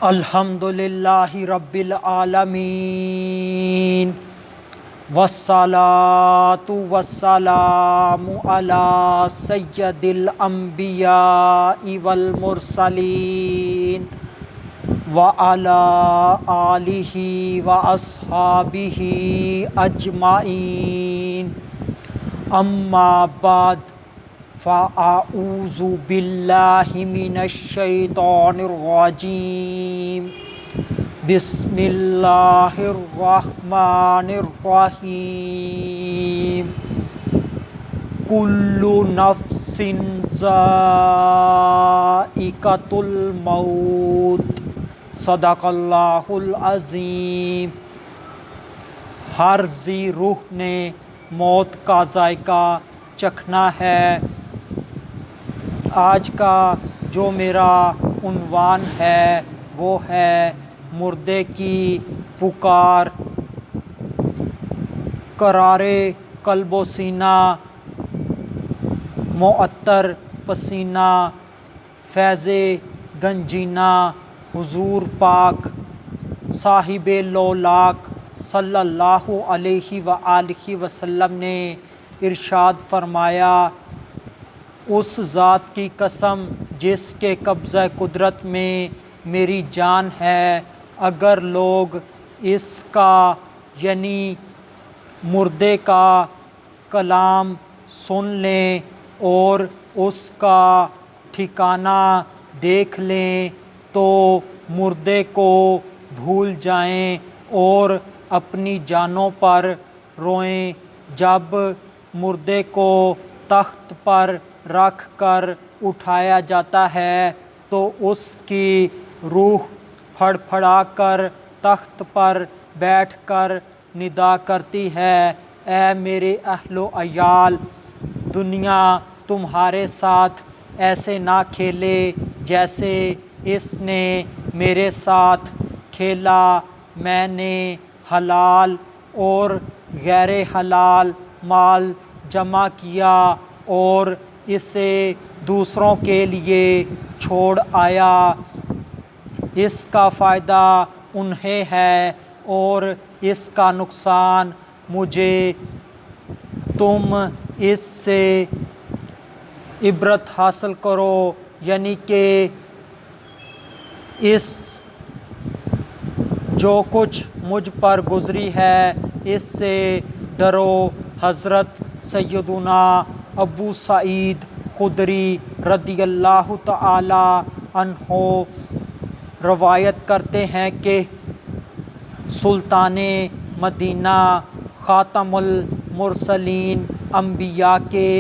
الحمد للہ رب العالمین والصلاة والسلام علی سید الانبیاء والمرسلین وعلی آلہ واصحابہ اجمعین اما بعد فاعوذ باللہ من الشیطان الرجیم بسم اللہ الرحمن الرحیم کل نفس ذائقۃ الموت صدق اللہ العظیم۔ ہر ذی روح نے موت کا ذائقہ چکھنا ہے۔ آج کا جو میرا عنوان ہے وہ ہے مردے کی پکار۔ قرارِ قلب و سینہ، معطر پسینہ، فیض گنجینہ حضور پاک صاحب لولاک صلی اللہ علیہ وآلہ وسلم نے ارشاد فرمایا، اس ذات کی قسم جس کے قبضہ قدرت میں میری جان ہے، اگر لوگ اس کا یعنی مردے کا کلام سن لیں اور اس کا ٹھکانہ دیکھ لیں تو مردے کو بھول جائیں اور اپنی جانوں پر روئیں۔ جب مردے کو تخت پر رکھ کر اٹھایا جاتا ہے تو اس کی روح پھڑپھڑا کر تخت پر بیٹھ کر ندا کرتی ہے، اے میرے اہل و عیال، دنیا تمہارے ساتھ ایسے نہ کھیلے جیسے اس نے میرے ساتھ کھیلا۔ میں نے حلال اور غیر حلال مال جمع کیا اور اسے دوسروں کے لیے چھوڑ آیا، اس کا فائدہ انہیں ہے اور اس کا نقصان مجھے۔ تم اس سے عبرت حاصل کرو، یعنی کہ اس جو کچھ مجھ پر گزری ہے اس سے ڈرو۔ حضرت سیدنا ابو سعید خدری رضی اللہ تعالی عنہ روایت کرتے ہیں کہ سلطان مدینہ، خاتم المرسلین، انبیاء کے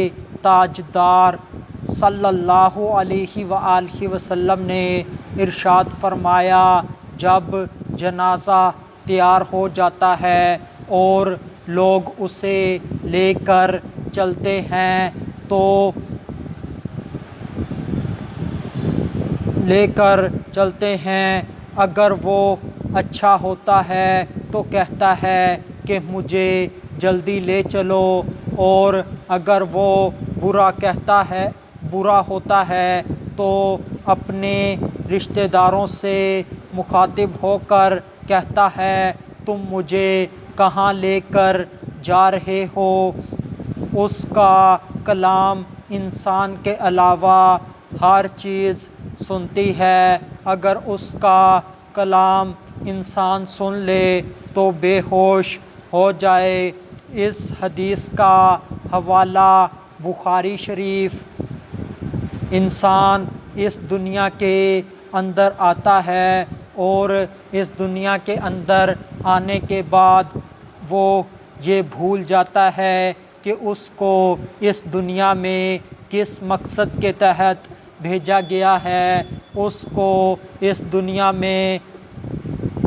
تاجدار صلی اللہ علیہ وآلہ وسلم نے ارشاد فرمایا، جب جنازہ تیار ہو جاتا ہے اور لوگ اسے لے کر چلتے ہیں اگر وہ اچھا ہوتا ہے تو کہتا ہے کہ مجھے جلدی لے چلو، اور اگر وہ برا ہوتا ہے تو اپنے رشتہ داروں سے مخاطب ہو کر کہتا ہے، تم مجھے کہاں لے کر جا رہے ہو؟ اس کا کلام انسان کے علاوہ ہر چیز سنتی ہے، اگر اس کا کلام انسان سن لے تو بے ہوش ہو جائے۔ اس حدیث کا حوالہ بخاری شریف۔ انسان اس دنیا کے اندر آتا ہے اور اس دنیا کے اندر آنے کے بعد وہ یہ بھول جاتا ہے کہ اس کو اس دنیا میں کس مقصد کے تحت بھیجا گیا ہے۔ اس کو اس دنیا میں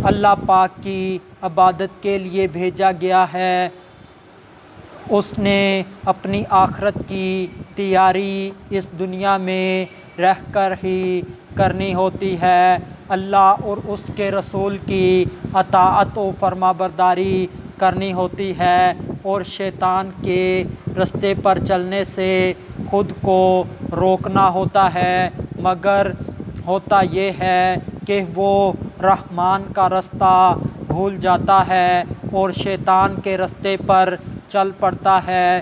اللہ پاک کی عبادت کے لیے بھیجا گیا ہے۔ اس نے اپنی آخرت کی تیاری اس دنیا میں رہ کر ہی کرنی ہوتی ہے۔ اللہ اور اس کے رسول کی اطاعت و فرما برداری کرنی ہوتی ہے اور شیطان کے رستے پر چلنے سے خود کو روکنا ہوتا ہے، مگر ہوتا یہ ہے کہ وہ رحمان کا رستہ بھول جاتا ہے اور شیطان کے رستے پر چل پڑتا ہے،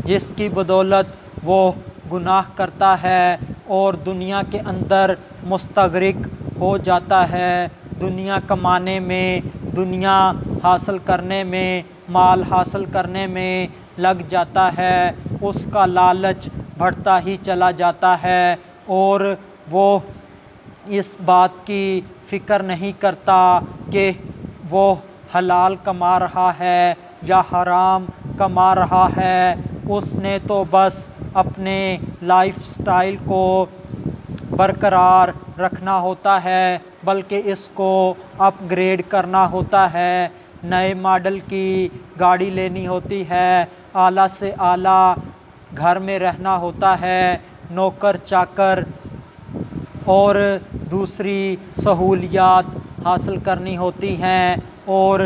جس کی بدولت وہ گناہ کرتا ہے اور دنیا کے اندر مستغرق ہو جاتا ہے، دنیا کمانے میں، دنیا حاصل کرنے میں، مال حاصل کرنے میں لگ جاتا ہے، اس کا لالچ بڑھتا ہی چلا جاتا ہے اور وہ اس بات کی فکر نہیں کرتا کہ وہ حلال کما رہا ہے یا حرام کما رہا ہے، اس نے تو بس اپنے لائف سٹائل کو برقرار رکھنا ہوتا ہے، بلکہ اس کو اپ گریڈ کرنا ہوتا ہے، نئے ماڈل کی گاڑی لینی ہوتی ہے، اعلیٰ سے اعلیٰ گھر میں رہنا ہوتا ہے، نوکر چاکر اور دوسری سہولیات حاصل کرنی ہوتی ہیں اور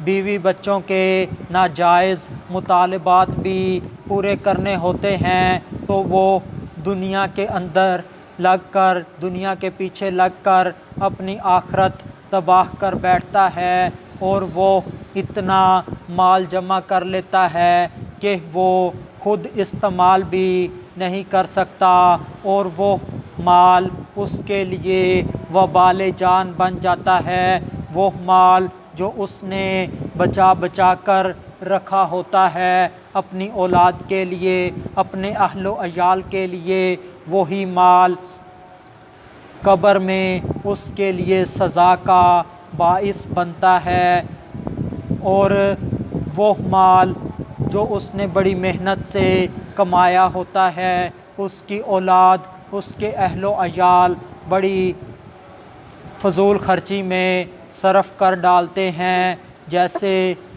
بیوی بچوں کے ناجائز مطالبات بھی پورے کرنے ہوتے ہیں، تو وہ دنیا کے اندر لگ کر، دنیا کے پیچھے لگ کر اپنی آخرت تباہ کر بیٹھتا ہے اور وہ اتنا مال جمع کر لیتا ہے کہ وہ خود استعمال بھی نہیں کر سکتا اور وہ مال اس کے لیے وبال جان بن جاتا ہے، وہ مال جو اس نے بچا بچا کر رکھا ہوتا ہے اپنی اولاد کے لیے، اپنے اہل و عیال کے لیے، وہی مال قبر میں اس کے لیے سزا کا باعث بنتا ہے، اور وہ مال جو اس نے بڑی محنت سے کمایا ہوتا ہے اس کی اولاد، اس کے اہل و عیال بڑی فضول خرچی میں صرف کر ڈالتے ہیں، جیسے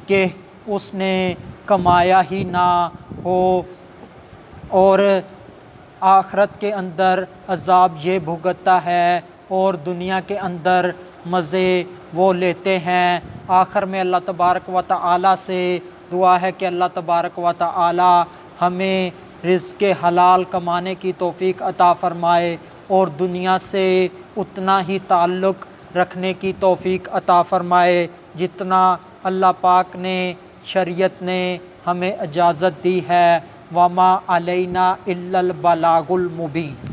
کہ اس نے کمایا ہی نہ ہو، اور آخرت کے اندر عذاب یہ بھگتتا ہے اور دنیا کے اندر مزے وہ لیتے ہیں۔ آخر میں اللہ تبارک و تعالی سے دعا ہے کہ اللہ تبارک و تعالی ہمیں رزق حلال کمانے کی توفیق عطا فرمائے اور دنیا سے اتنا ہی تعلق رکھنے کی توفیق عطا فرمائے جتنا اللہ پاک نے، شریعت نے ہمیں اجازت دی ہے۔ وما علینا الا البلاغ المبین۔